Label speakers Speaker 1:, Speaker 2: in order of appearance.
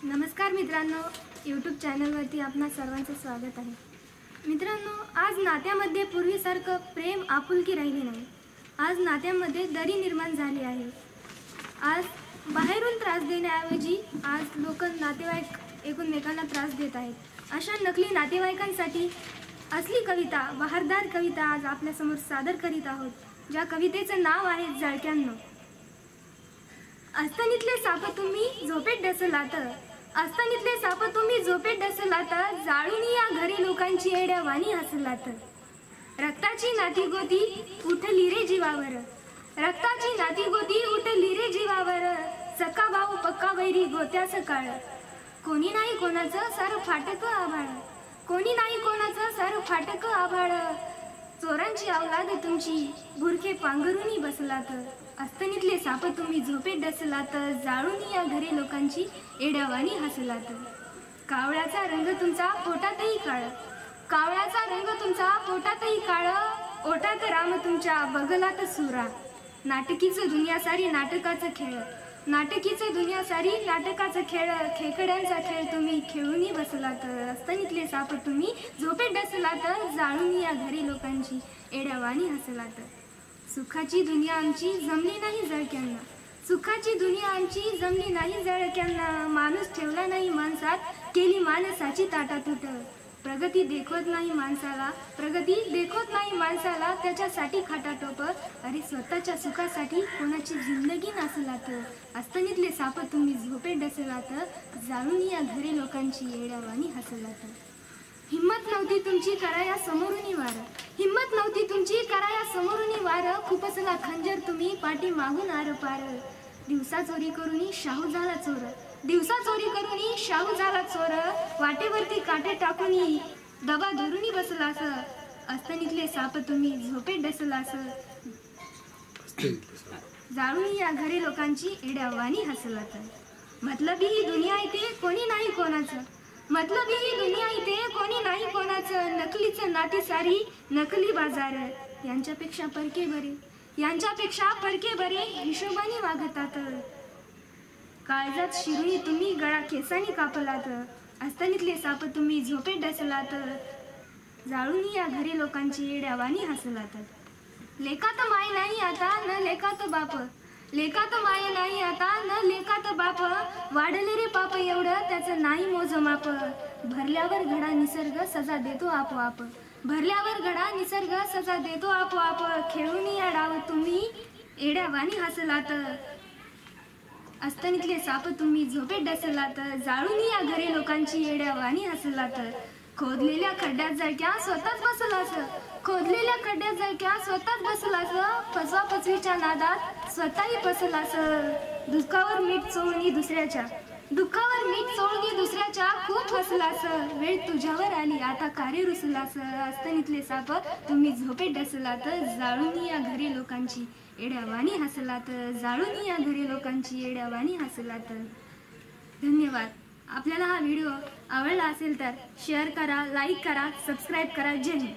Speaker 1: नमस्कार मित्रांनो, यूट्यूब चॅनलवरती आपणा सर्वांचं स्वागत आहे। मित्रांनो, आज नात्यामध्ये पूर्वीसारखं प्रेम आपुलकी राहिली नाही। आज नात्यामध्ये दरी निर्माण झाली आहे। आज बाहेरून त्रास देण्याऐवजी आज लोक नातेवाईक एकमेकांना त्रास देत आहेत। अशा नकली नातेवाईकांसाठी असली कविता, बहारदार कविता आज आपल्यासमोर सादर करीत आहोत। ज्या कवितेचं नाव आहे जळक्यांनो। अस्तनीतले साप तुम्ही झोपेत डसलात, अस्तनीतले साप तुम्ही झोपेत डसलात, जाळून या घरी लोकांची येड्या वाणी हसलात। रक्ताची नाती गोती उठली रे जीवावर, रक्ताची नाती गोती उठली रे जीवावर, सका भाऊ पक्का वैरी गोत्यास काळ। कोणी नाही कोणाचं सारं फाटक आभाळ, कोणी नाही कोणाचं सारं फाटक आभाळ, चोरांची अवलाद तुमची बुरखे पांघरूनी बसलात। अस्तनीतले साप तुम्ही झोपेत डसलात, जाळून या घरी लोकांची येड्यावानी हसलात। कावळ्याचा रंग तुमचा पोटातही काळ, कावळ्याचा रंग तुमचा पोटातही काळ, ओठात राम तुमच्या बगलात सुरा। नाटकीचं दुनिया सारी नाटकाचं खेळ, नाटकीचं दुनिया सारी नाटकाचं खेळ, खेकड्यांचा खेळ तुम्ही खेळूनही बसलात। अस्तनीतले साप तुम्ही झोपेत डसलात, जाळून या घरी लोकांची येड्यावानी हसलात। सुखाची दुनिया आमची जमली नाही जळक्यांना, सुखाची दुनिया आमची जमली नाही जळक्यांना, माणूस ठेवला नाही माणसात, केली माणसाची ताटातूट। प्रगती देखवत नाही माणसाला, प्रगती देखवत नाही माणसाला, त्याच्यासाठी खाटाटोप। अरे स्वतःच्या सुखासाठी कोणाची जिंदगी नासलात। अस्तनीतले साप तुम्ही झोपेत डसलात, जाळून या घरी लोकांची येड्यावानी हसलात। हिम्मत नव्हती तुमची कराया समोरूनी वार, हिम्मत नव्हती तुमची कराया समोरूनी वार, खुपसला खंजर तुम्ही पाठी मागून आरपार। दिवसा चोरी करूनी शाहू झाला चोर, दिवसा चोरी करूनी शाहू झाला चोर, वाटेवरती काटे टाकूनी दबा धरूनी बसलास। अस्तनीतले साप तुम्ही झोपेत डसलास, जाळून या घरी लोकांची येड्यावानी हसलात। मतलबी ही दुनिया इथे कोणी नाही कोणाचं, मतलबी ही दुनिया इथे कोणी नाही कोणाचं, नकलीचं नाती सारी नकली बाजार। यांच्यापेक्षा परके बरे, यांच्यापेक्षा परके बरे हिशोबाने वागतात। काळजात शिरुनी तुम्ही गळा केसानी कापलात, अस्तनीतले साप तुम्ही झोपेत डसलात, जाळून या घरी लोकांची येड्यावानी हसलात। लेकात माय नाही आता न लेकात बाप, लेकात माय नाही आता न लेकात बाप, वाढले रे पाप एवढं त्याचं नाही मोजमाप। भरल्यावर घडा निसर्ग सजा देतो आपोआप, भरल्यावर घडा निसर्ग सजा देतो आपोआप, खेळून या डाव तुम्ही येड्यावानी हसलात। अस्तनीतले साप तुम्ही झोपेत डसलात, जाळून या घरी लोकांची येड्यावानी हसलात। खोदलेल्या खड्ड्यात जळक्या स्वतःच बसलास, खोदलेल्या खड्ड्यात जळक्या स्वतःच बसलास, फसवा फसवीच्या नादात स्वतःही फसलास। दुःखावर मीठ चोळणी दुसऱ्याच्या, दुःखावर मीठ चोळणी दुसऱ्याच्या खूप हसलास, वेळ तुझ्यावर आली आता कार्य रुसलास। अस्तनीतले साप तुम्ही झोपेत डसलात, जाळून या घरी लोकांची येड्यावानी हसलात, जाळून या घरी लोकांची येड्यावानी हसलात। धन्यवाद। आपल्याला हा व्हिडिओ आवडला असेल तर शेअर करा, लाईक करा, सबस्क्राईब करा। जय हिंद।